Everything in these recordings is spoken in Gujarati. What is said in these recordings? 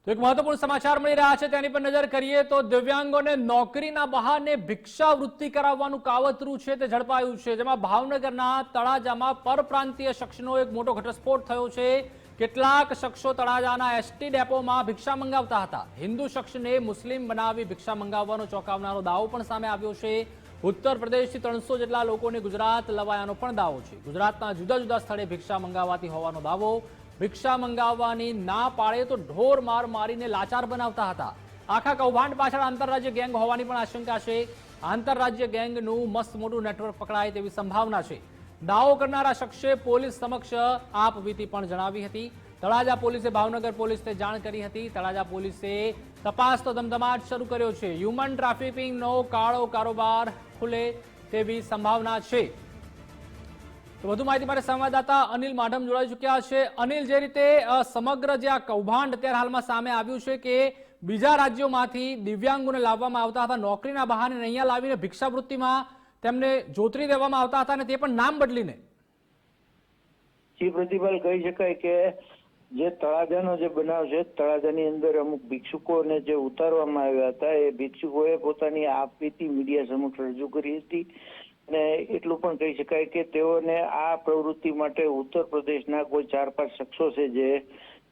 તો એક મહત્વપૂર્ણ સમાચાર મળી રહ્યા છે તેની પર નજર કરીએ તો દિવ્યાંગોને નોકરીના બહાને ભિક્ષાવૃત્તિ કરાવવાનું કાવતરું છે તે ઝડપાયું છે, જેમાં ભાવનગરના તળાજામાં પરપ્રાંતીય શખ્સનો એક મોટો ઘટસ્ફોટ થયો છે। કેટલાક શખ્સો તળાજાના એસટી ડેપોમાં ભિક્ષા મંગાવતા હતા। હિન્દુ શખ્સને મુસ્લિમ બનાવી ભિક્ષા મંગાવવાનો ચોંકાવનારો દાવો પણ સામે આવ્યો છે। ઉત્તર પ્રદેશથી 300 જેટલા લોકોને ગુજરાત લવાયાનો પણ દાવો છે। ગુજરાતના જુદા જુદા સ્થળે ભિક્ષા મંગાવવાતી હોવાનો દાવો। ભિક્ષા મંગાવવાની ના પાડે તો ઢોર માર મારીને લાચાર બનાવતા હતા। આખા કૌભાંડ પાછળ આંતરરાજ્ય ગેંગ હોવાની પણ આશંકા છે। આંતરરાજ્ય ગેંગનું મસ્ત મોટું નેટવર્ક પકડાય તેવી સંભાવના છે। દાવો કરનારા શખ્સે પોલીસ સમક્ષ આપવીતી પણ જણાવી હતી। તળાજા પોલીસે ભાવનગર પોલીસને જાણ કરી હતી। તળાજા પોલીસે તપાસનો ધમધમાટ શરૂ કર્યો છે। હ્યુમન ટ્રાફિકિંગનો કાળો કારોબાર ખુલે તેવી સંભાવના છે। તો વધુ માહિતી માટે સંવાદદાતા અનિલ માઢમ જોડાઈ ચૂક્યા છે। અનિલ, જે રીતે સમગ્ર જે આ કૌભાંડ અત્યારે હાલમાં સામે આવ્યું છે કે બીજા રાજ્યોમાંથી દિવ્યાંગોને લાવવામાં આવતા હતા નોકરીના બહાને, અહીંયા લાવીને ભિક્ષાવૃત્તિમાં તેમને જોતરી દેવામાં આવતા હતા અને તે પણ નામ બદલીને। જી પ્રતિભાલ, કહી શકાય કે જે તળાજાનો જે બનાવ છે, તળાજાની અંદર અમુક ભિક્ષુકોને જે ઉતારવામાં આવ્યા હતા એ ભિક્ષુકોએ પોતાની આપવીતી મીડિયા સમક્ષ રજૂ કરી હતી અને એટલું પણ કહી શકાય કે તેઓને આ પ્રવૃત્તિ માટે ઉત્તર પ્રદેશના કોઈ 4-5 શખ્સો છે જે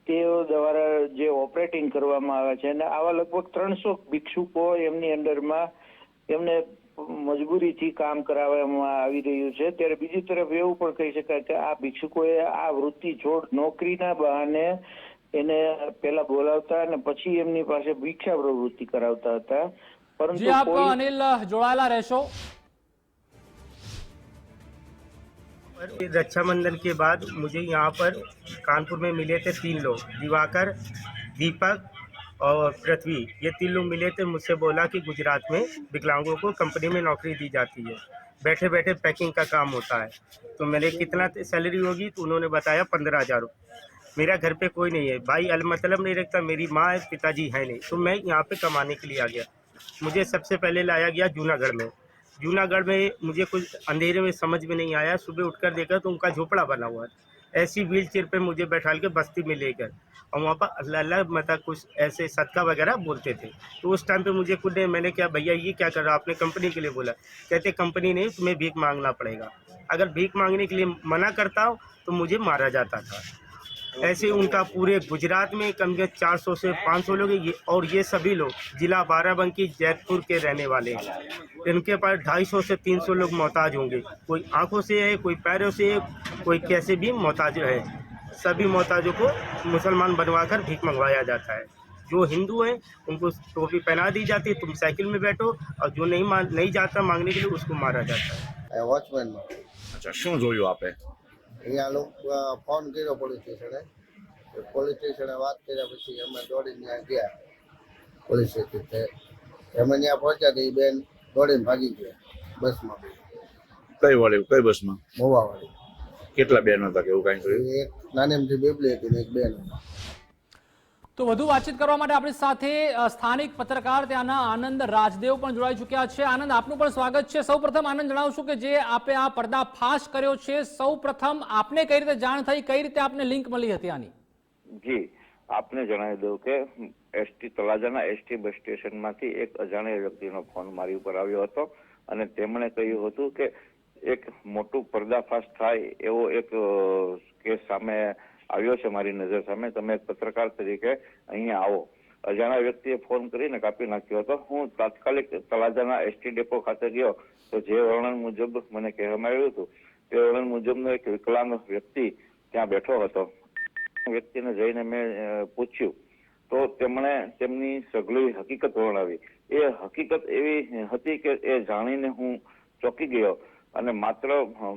તેઓ દ્વારા જે ઓપરેટિંગ કરવામાં આવે છે અને આવા લગભગ 300 ભિક્ષુકો એમની અંડરમાં એમને મજબૂરીથી કામ કરાવવામાં આવી રહ્યું છે। ત્યારે બીજી તરફ એવું પણ કહી શકાય કે આ ભિક્ષુકોએ આ વૃત્તિ છોડ નોકરીના બહાને એને પેલા બોલાવતા અને પછી એમની પાસે ભિક્ષા પ્રવૃત્તિ કરાવતા હતા। પરંતુ આપ અનિલ જોડાયેલા રહેશો। रक्षाबंधन के बाद मुझे यहाँ पर कानपुर में मिले थे 3 लोग, दिवाकर, दीपक और पृथ्वी। ये 3 लोग मिले थे, मुझसे बोला कि गुजरात में विकलांगों को कंपनी में नौकरी दी जाती है, बैठे बैठे पैकिंग का काम होता है। तो मैंने कितना सैलरी होगी, तो उन्होंने बताया 15,000। मेरा घर पे कोई नहीं है, भाई अलमतलब नहीं रखता, मेरी माँ है, पिताजी है नहीं, तो मैं यहाँ पे कमाने के लिए आ गया। मुझे सबसे पहले लाया गया जूनागढ़ में। जूनागढ़ में मुझे कुछ अंधेरे में समझ में नहीं आया, सुबह उठकर देखा तो उनका झोपड़ा बना हुआ है। ऐसी व्हील चेयर पे मुझे बैठा के बस्ती में लेकर, और वहाँ पर अल्लाह अल्लाह मतलब कुछ ऐसे सदका वगैरह बोलते थे। तो उस टाइम पे मुझे खुद ने, मैंने क्या भैया ये क्या कर रहा, आपने कंपनी के लिए बोला? कहते कंपनी नहीं, तुम्हें भीख मांगना पड़ेगा। अगर भीख मांगने के लिए मना करता हो तो मुझे मारा जाता था। ऐसे उनका पूरे गुजरात में कम से 400 से 500 लोग हैं, और ये सभी लोग जिला बाराबंकी जैतपुर के रहने वाले हैं। इनके पास 250 से 300 लोग मोहताज होंगे, कोई आंखों से है, कोई पैरों से है, कोई कैसे भी मोहताज है। सभी मोहताजों को मुसलमान बनवाकर भीख मंगवाया जाता है। जो हिंदू हैं उनको टोपी पहना दी जाती है, तुम साइकिल में बैठो, और जो नहीं जाता मांगने के लिए उसको मारा जाता है। वॉचमैन अच्छा, શું જોયું આપે? અહીંયા લોકો ફોન કર્યો પોલીસ સ્ટેશને વાત કર્યા પછી અમે દોડીને ત્યાં ગયા પોલીસ સ્ટેશન। અમે ત્યાં પહોંચ્યા તો એ બેન દોડીને ભાગી ગયા બસમાં। કઈ બસમાં? મોવાવાળી। કેટલા બેન હતા કે એવું કઈ કર્યું? એક નાની અમથી બેબલી હતી ને એક બેન। તો વધુ વાતચીત કરવા માટે આપણી સાથે સ્થાનિક પત્રકાર ત્યાંના આનંદ રાજદેવ પણ જોડાઈ ચૂક્યા છે। આનંદ, આપનું પણ સ્વાગત છે। સૌપ્રથમ આનંદ જણાવશું કે જે આપે આ પર્દાફાશ કર્યો છે, સૌપ્રથમ આપને કઈ રીતે જાણ થઈ, કઈ રીતે આપને લિંક મળી હતી આની? જી, આપને જણાવી દઉં કે એસટી તળાજાના એસટી બસ સ્ટેશનમાંથી એક અજાણ્યા વ્યક્તિનો ફોન મારી ઉપર આવ્યો હતો અને તેમણે કહ્યું હતું કે એક મોટું પર્દાફાશ થાય એવો એક કેસ સામે આવ્યો છે મારી નજર સામે, તમે એક પત્રકાર તરીકે અહીંયા આવો। અજાણ્યા વ્યક્તિએ ફોન કરીને કાપી નાખ્યો હતો। હું તાત્કાલિક તળાજાના એસટી ડેપો ખાતે ગયો તો જે વર્ણન મુજબ મને કહેવામાં આવ્યું હતું તે વર્ણન મુજબનો એક વિકલાંગ વ્યક્તિ ત્યાં બેઠો હતો। વ્યક્તિને જઈને મેં પૂછ્યું તો તેમણે તેમની સઘળી હકીકત વર્ણવી। એ હકીકત એવી હતી કે એ જાણીને હું ચોંકી ગયો અને માત્ર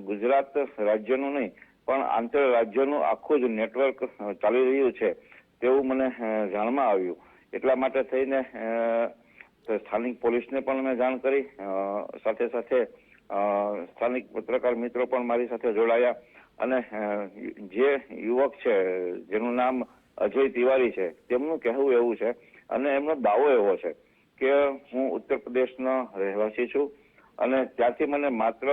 ગુજરાત રાજ્યનું નહીં પણ આંતરરાજ્યનું આખું જ નેટવર્ક ચાલી રહ્યું છે તેવું મને જાણમાં આવ્યું। એટલા માટે થઈને સ્થાનિક પોલીસને પણ મેં જાણ કરી, સાથે સાથે સ્થાનિક પત્રકાર મિત્રો પણ મારી સાથે જોડાયા અને જે યુવક છે જેનું નામ અજય તિવારી છે તેમનું કહેવું એવું છે અને એમનો દાવો એવો છે કે હું ઉત્તર પ્રદેશનો રહેવાસી છું અને ત્યાંથી મને માત્ર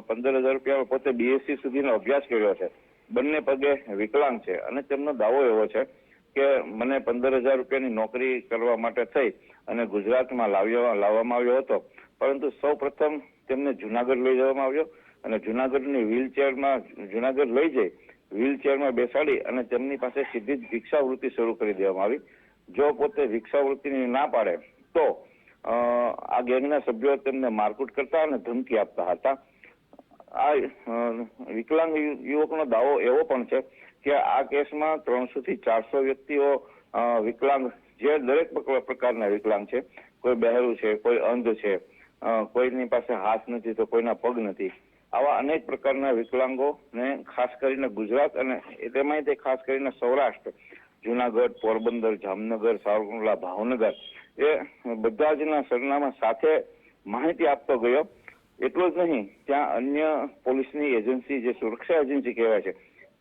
15,000 રૂપિયા પોતે બીએસસી સુધીનો અભ્યાસ કર્યો છે, બંને પગે વિકલાંગ છે અને તેમનો દાવો એવો છે કે મને 15,000 રૂપિયાની નોકરી કરવા માટે થઈ અને ગુજરાતમાં લાવવામાં આવ્યો હતો, પરંતુ સૌ પ્રથમ તેમને જુનાગઢ લઈ જવામાં આવ્યો અને જુનાગઢની વ્હીલચેરમાં જુનાગઢ લઈ જઈ વ્હીલચેરમાં બેસાડી અને તેમની પાસે સીધી જ ભિક્ષાવૃત્તિ શરૂ કરી દેવામાં આવી. જો પોતે ભિક્ષાવૃત્તિની ના પાડે તો આ ગેંગના સભ્યો તેમને મારકૂટ કરતા અને ધમકી આપતા હતા. આ વિકલાંગ યુવકનો દાવો એવો પણ છે કે આ કેસમાં 300 થી 400 વ્યક્તિઓ વિકલાંગ, જે દરેક પ્રકારના વિકલાંગ છે, કોઈ બહેરું છે, કોઈ અંધ છે, કોઈની પાસે હાથ નથી તો કોઈના પગ નથી, આવા અનેક પ્રકારના વિકલાંગોને ખાસ કરીને ગુજરાત અને તેમાંય તે ખાસ કરીને સૌરાષ્ટ્ર, જુનાગઢ, પોરબંદર, જામનગર, સાવરકુંડલા, ભાવનગર એ બધા જના સરનામા સાથે માહિતી આપતો ગયો. એટલું જ નહીં, ત્યાં અન્ય પોલીસની એજન્સી, જે સુરક્ષા એજન્સી કહેવાય છે,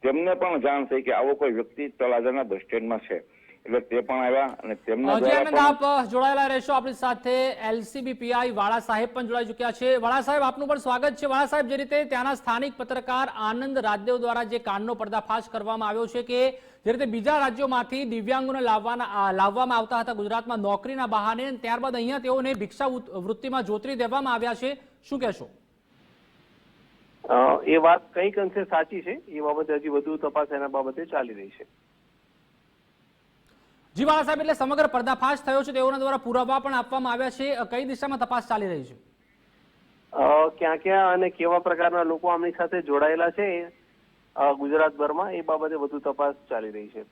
તેમને પણ જાણ થઈ કે આવો કોઈ વ્યક્તિ તળાજાના બસ સ્ટેન્ડમાં છે, એટલે તે પણ આવ્યા અને તેમના દ્વારા પણ આપ જોડાયેલા રહેશો આપણી સાથે. એલસીબી પીઆઈ વાળા સાહેબ પણ જોડાઈ ચુક્યા છે. વાળા સાહેબ, આપનું પણ સ્વાગત છે. વાળા સાહેબ, જે રીતે ત્યાંના સ્થાનિક પત્રકાર આનંદ રાજદેવ દ્વારા જે કાંડનો પર્દાફાશ કરવામાં આવ્યો છે કે જે રીતે બીજા રાજ્યોમાંથી દિવ્યાંગોને લાવવામાં આવતા હતા ગુજરાતમાં નોકરીના બહાને, ત્યારબાદ અહીંયા તેઓને ભિક્ષા વૃત્તિમાં જોતરી દેવામાં આવ્યા છે, શું કહેશો? એ વાત કંઈક અંશે સાચી છે. એ બાબતે હજી વધુ તપાસ એના બાબતે ચાલી રહી છે. જી વાળા સાહેબ, એટલે સમગ્ર પર્દાફાશ થયો છે, તેઓના દ્વારા પુરાવા પણ આપવામાં આવ્યા છે. કઈ દિશામાં તપાસ ચાલી રહી છે? ક્યાં ક્યાં અને કેવા પ્રકારના લોકો આમની સાથે જોડાયેલા છે ગુજરાતભરમાં, એ બાબતે વધુ તપાસ ચાલી રહી છે.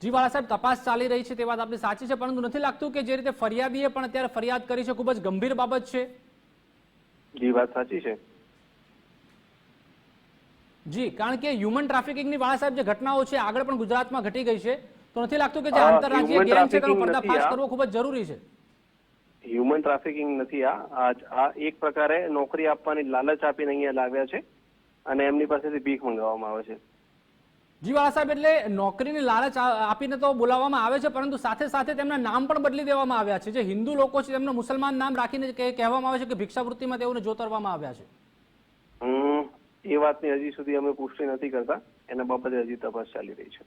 જી વાળા સાહેબ, તપાસ ચાલી રહી છે તે વાત આપણી સાચી છે, પરંતુ નથી લાગતું કે જે રીતે ફરિયાદીએ પણ અત્યારે ફરિયાદ કરી છે, ખૂબ જ ગંભીર બાબત છે? જી, વાત સાચી છે. જી, કારણ કે હ્યુમન ટ્રાફિકિંગની વાળા સાહેબ જે ઘટનાઓ છે આગળ પણ ગુજરાતમાં ઘટી ગઈ છે, તો નથી લાગતું કે જે આંતરરાજ્ય ગેંગ છે તેનો પર્દાફાશ કરવો ખૂબ જ જરૂરી છે? હ્યુમન ટ્રાફિકિંગ નથી. આ એક પ્રકારે નોકરી આપવાની લાલચ આપીને અહીંયા લાવ્યા છે અને એમની પાસેથી ભીખ મંગાવવામાં આવે છે. જી વાળા સાહેબ, એટલે નોકરીની લાલચ આપીને તો બોલાવવામાં આવે છે, પરંતુ સાથે સાથે તેમના નામ પણ બદલી દેવામાં આવ્યા છે. જે હિન્દુ લોકો છે તેમનું મુસલમાન નામ રાખીને કહેવામાં આવે છે કે ભિક્ષાવૃત્તિમાં તેઓને જોતરવામાં આવ્યા છે. એ વાતની હજી સુધી અમે પુષ્ટિ નથી કરતા, એના બાબતે હજી તપાસ ચાલી રહી છે.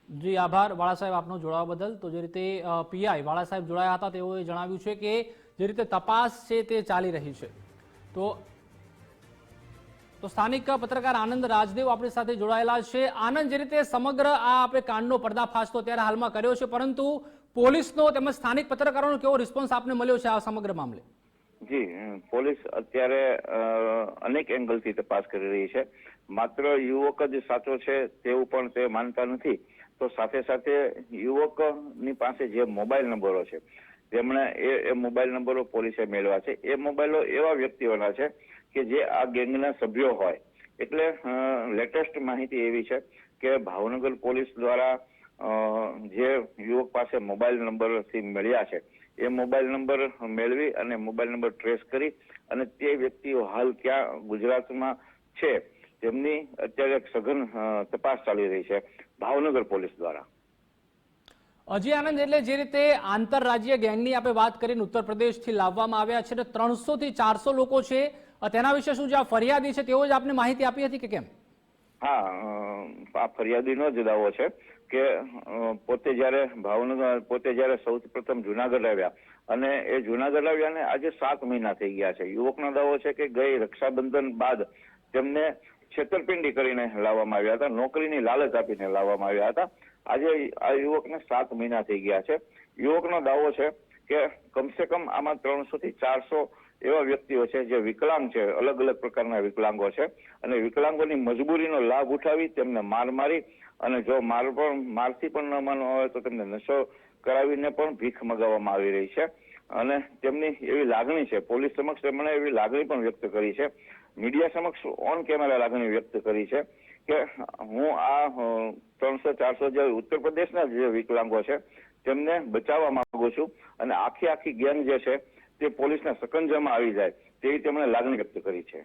જી, આભાર વાળા સાહેબ આપનો જોડાવા બદલ. તો જે રીતે પીઆઈ વાળા સાહેબ જોડાયા હતા તેઓએ જણાવ્યું છે કે જે રીતે તપાસ છે તે ચાલી રહી છે. તો સ્થાનિક પત્રકાર આનંદ રાજદેવ આપણી સાથે જોડાયેલા છે. આનંદ, જે રીતે સમગ્ર આ આપણે કાંડનો પર્દાફાશ તો ત્યારે હાલમાં કર્યો છે, પરંતુ પોલીસનો તેમજ સ્થાનિક પત્રકારોનો કેવો રિસ્પોન્સ આપને મળ્યો છે આ સમગ્ર મામલે? જી, પોલીસ અત્યારે અનેક એંગલથી તપાસ કરી રહી છે. માત્ર યુવક જ સાચો છે તેવું પણ તે માનતા નથી, તો સાથે સાથે યુવકની પાસે જે મોબાઈલ નંબરો છે તેમણે એ મોબાઈલ નંબરો પોલીસે મેળવ્યા છે. એ મોબાઈલો એવા વ્યક્તિઓના છે કે જે આ ગેંગના સભ્યો હોય. એટલે લેટેસ્ટ માહિતી એવી છે કે ભાવનગર પોલીસ દ્વારા જે યુવક પાસે મોબાઈલ નંબરથી મળ્યા છે એ મોબાઈલ નંબર મેળવી અને મોબાઈલ નંબર ટ્રેસ કરી અને તે વ્યક્તિઓ હાલ ક્યાં ગુજરાતમાં છે તેમની અત્યારે એક સઘન તપાસ ચાલી રહી છે ભાવનગર પોલીસ દ્વારા. અજી આનંદ, એટલે જે રીતે આંતરરાજ્ય ગેંગની આપણે વાત કરીને ઉત્તર પ્રદેશથી લાવવામાં આવ્યા છે, 300 થી 400 લોકો છે, તેના વિશે શું જે ફરિયાદી છે તેઓ જ આપને માહિતી આપી હતી કે કેમ? હા, આ ફરિયાદીનો જ દાવો છે કે પોતે જયારે સૌથી પ્રથમ જુનાગઢ આવ્યા અને એ જુનાગઢ આવ્યા ને આજે 7 મહિના થઈ ગયા છે. યુવકનો દાવો છે કે ગઈ રક્ષાબંધન બાદ તેમને છેતરપિંડી કરીને લાવવામાં આવ્યા હતા, નોકરીની લાલચ આપીને લાવવામાં આવ્યા હતા. આજે આ યુવકને 7 મહિના થઈ ગયા છે. યુવકનો દાવો છે કે કમસે કમ આમાં 300 થી 400 એવા વ્યક્તિઓ છે જે વિકલાંગ છે, અલગ અલગ પ્રકારના વિકલાંગો છે, અને વિકલાંગોની મજબૂરીનો લાભ ઉઠાવી તેમને માર મારી અને જો મારથી પણ ન માનવા આવે તો તેમને નશો કરાવીને પણ ભીખ મગાવવામાં આવી રહી છે. અને તેમની એવી લાગણી છે, પોલીસ સમક્ષ તેમણે એવી લાગણી પણ વ્યક્ત કરી છે, મીડિયા સમક્ષ ઓન કેમેરા લાગણી વ્યક્ત કરી છે કે હું આ 300-400 જે ઉત્તર પ્રદેશના જે વિકલાંગો છે તેમને બચાવવા માંગુ છું અને આખી ગેંગ જે છે તે પોલીસના સકંજામાં આવી જાય તેવી તેમણે લાગણી વ્યક્ત કરી છે.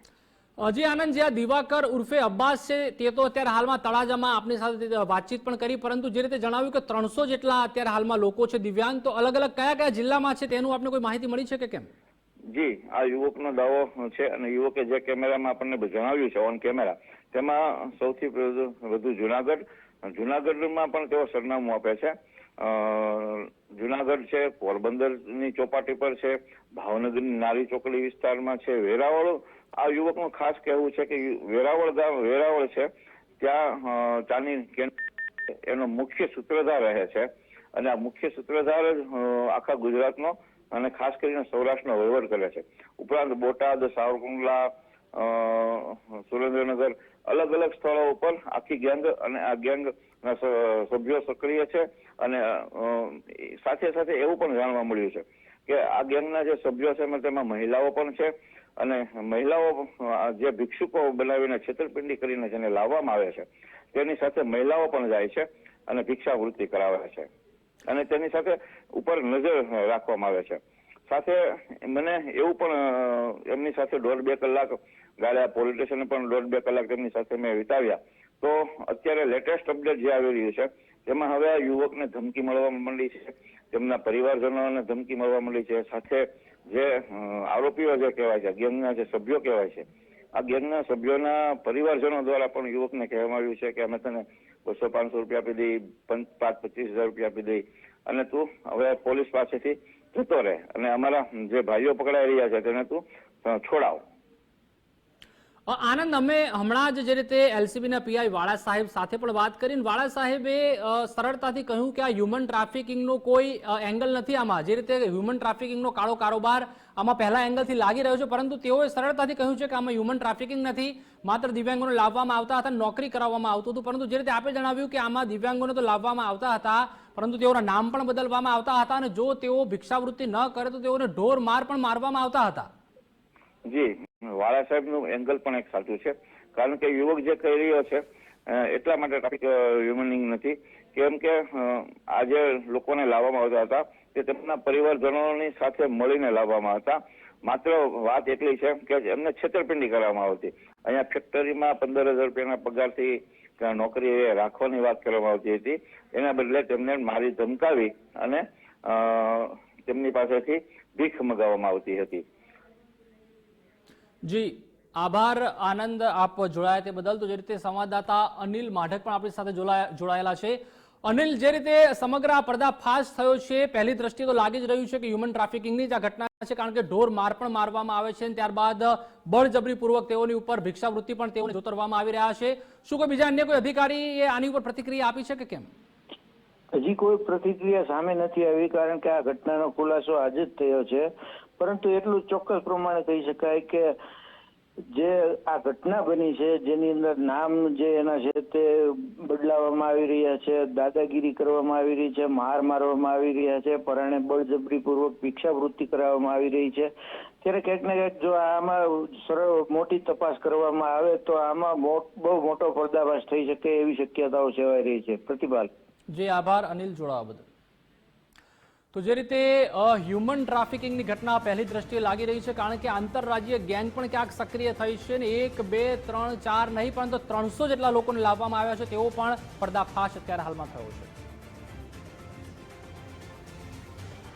અજી આનંદ, જે આ દિવાકર ઉર્ફે અબ્બાસ છે તે તો અત્યારે હાલમાં તળાજામાં આપણી સાથે વાતચીત પણ કરી, પરંતુ જે રીતે જણાવ્યું કે 300 જેટલા અત્યારે હાલમાં લોકો છે દિવ્યાંગ, તો અલગ અલગ કયા જિલ્લામાં છે તેનું આપને કોઈ માહિતી મળી છે કે કેમ? જી, આ યુવકનો દાવો છે અને યુવકે જે કેમેરામાં આપણને જણાવ્યું છે ઓન કેમેરા, તેમાં સૌથી વધુ જુનાગઢ, જુનાગઢમાં પણ તેઓ સરનામું આપે છે. જુનાગઢ છે, પોરબંદરની ચોપાટી પર છે, ભાવનગરની નારી ચોકડી વિસ્તારમાં છે, વેરાવળ. આ યુવકનું ખાસ કહેવું છે કે વેરાવળ છે ત્યાં ચાની કેન્દ્ર એનો મુખ્ય સૂત્રધાર રહે છે અને આ મુખ્ય સૂત્રધાર જ આખા ગુજરાતનો અને ખાસ કરીને સૌરાષ્ટ્રનો વહીવટ કરે છે. ઉપરાંત બોટાદ, સાવરકુંડલા, સુરેન્દ્રનગર અલગ અલગ સ્થળો ઉપર આખી ગેંગ અને આ ગેંગના સભ્યો સક્રિય છે અને સાથે સાથે એવું પણ જાણવા મળ્યું છે કે આ ગેંગના જે સભ્યો છે તેમાં મહિલાઓ પણ છે અને મહિલાઓ જે ભિક્ષુકો બનાવીને છેતરપિંડી કરીને જેને લાવવામાં આવે છે તેની સાથે મહિલાઓ પણ જાય છે અને ભિક્ષાવૃત્તિ કરાવે છે અને તેની સાથે ઉપર નજર રાખવામાં આવે છે. સાથે મને એવું પણ એમની સાથે 1.5-2 કલાક ગાળ્યા, પોલીસ સ્ટેશને પણ 1.5-2 કલાક તેમની સાથે મેં વિતાવ્યા. તો અત્યારે લેટેસ્ટ અપડેટ જે આવી રહ્યું છે તેમાં હવે આ યુવકને ધમકી મળવા માંડી છે, તેમના પરિવારજનોને ધમકી મળવા માંડી છે. સાથે જે આરોપીઓ જે કહેવાય છે, ગેંગના જે સભ્યો કહેવાય છે, આ ગેંગના સભ્યોના પરિવારજનો દ્વારા પણ યુવકને કહેવામાં આવ્યું છે કે અમે તને 200-500 રૂપિયા આપી દઈ, 5-25,000 રૂપિયા આપી દઈ અને તું હવે પોલીસ પાસેથી જતો રહે અને અમારા જે ભાઈઓ પકડાઈ રહ્યા છે તેને તું છોડાવ. આનંદ, અમે હમણાં જ જે રીતે એલસીબીના પીઆઈ વાળા સાહેબ સાથે પણ વાત કરીને વાળા સાહેબે સરળતાથી કહ્યું કે આ હ્યુમન ટ્રાફિકિંગનો કોઈ એંગલ નથી આમાં. જે રીતે હ્યુમન ટ્રાફિકિંગનો કાળો કારોબાર આમાં પહેલા એંગલથી લાગી રહ્યો છે, પરંતુ તેઓએ સરળતાથી કહ્યું છે કે આમાં હ્યુમન ટ્રાફિકિંગ નથી, માત્ર દિવ્યાંગોને લાવવામાં આવતા હતા, નોકરી કરાવવામાં આવતું હતું. પરંતુ જે રીતે આપે જણાવ્યું કે આમાં દિવ્યાંગોને તો લાવવામાં આવતા હતા પરંતુ તેઓના નામ પણ બદલવામાં આવતા હતા અને જો તેઓ ભિક્ષાવૃત્તિ ન કરે તો તેઓને ઢોર માર પણ મારવામાં આવતા હતા. જી, વાળા સાહેબનું એંગલ પણ એક સાચું છે, કારણ કે યુવક જે કહી રહ્યો છે એટલા માટે ટ્રાફિક હ્યુમનિંગ નથી, કેમ કે આ જે લોકોને લાવવામાં આવતા હતા તે તેમના પરિવારજનોની સાથે મળીને લાવવામાં હતા. માત્ર વાત એટલી છે કે એમને છેતરપિંડી કરવામાં આવતી. અહીંયા ફેક્ટરીમાં 15,000 રૂપિયાના પગારથી નોકરી રાખવાની વાત કરવામાં આવતી હતી, એના બદલે તેમને મારી ધમકાવી અને તેમની પાસેથી ભીખ મગાવવામાં આવતી હતી. જી આભાર આનંદ, આપ જોડાયા તે બદલ. તો જે રીતે સંવાદદાતા અનિલ માઢક પણ આપણી સાથે જોડાયેલા છે. અનિલ, જે રીતે સમગ્ર આ પર્દાફાશ થયો છે, પહેલી દ્રષ્ટિએ તો લાગી જ રહ્યું છે કે હ્યુમન ટ્રાફિકિંગની જ આ ઘટના છે, કારણ કે ઢોર માર પણ મારવામાં આવે છે અને ત્યારબાદ બળજબરીપૂર્વક તેઓની ઉપર ભિક્ષાવૃત્તિ પણ તેઓને જોતરવામાં આવી રહ્યા છે. શું કોઈ બીજા અન્ય કોઈ અધિકારીએ આની ઉપર પ્રતિક્રિયા આપી છે કે કેમ? હજી કોઈ પ્રતિક્રિયા સામે નથી આવી, કારણ કે આ ઘટનાનો ખુલાસો આજે જ થયો છે. પરંતુ એટલું ચોક્કસ પ્રમાણે કહી શકાય કે જે આ ઘટના બની છે, જેની અંદર નામ જે એના છે તે બદલાવવામાં આવી રહ્યા છે, દાદાગીરી કરવામાં આવી રહી છે, માર મારવામાં આવી રહ્યા છે, પરાણે બળજબરીપૂર્વક ભિક્ષાવૃત્તિ કરાવવામાં આવી રહી છે, ત્યારે ક્યાંક ને ક્યાંક જો આમાં સરળ મોટી તપાસ કરવામાં આવે તો આમાં બહુ મોટો પર્દાફાશ થઈ શકે એવી શક્યતાઓ સેવાઈ રહી છે. પ્રતિભાલ. જી આભાર અનિલ, જોડાવા બદલ. તો જે રીતે હ્યુમન ટ્રાફિકિંગની ઘટના પહેલી દ્રષ્ટિએ લાગી રહી છે, કારણ કે આંતરરાજ્ય ગેંગ પણ ક્યાંક સક્રિય થઈ છે ને 1, 2, 3, 4 નહીં પરંતુ 300 જેટલા લોકોને લાવવામાં આવ્યા છે તેવો પણ પર્દાફાશ અત્યારે હાલમાં થયો છે.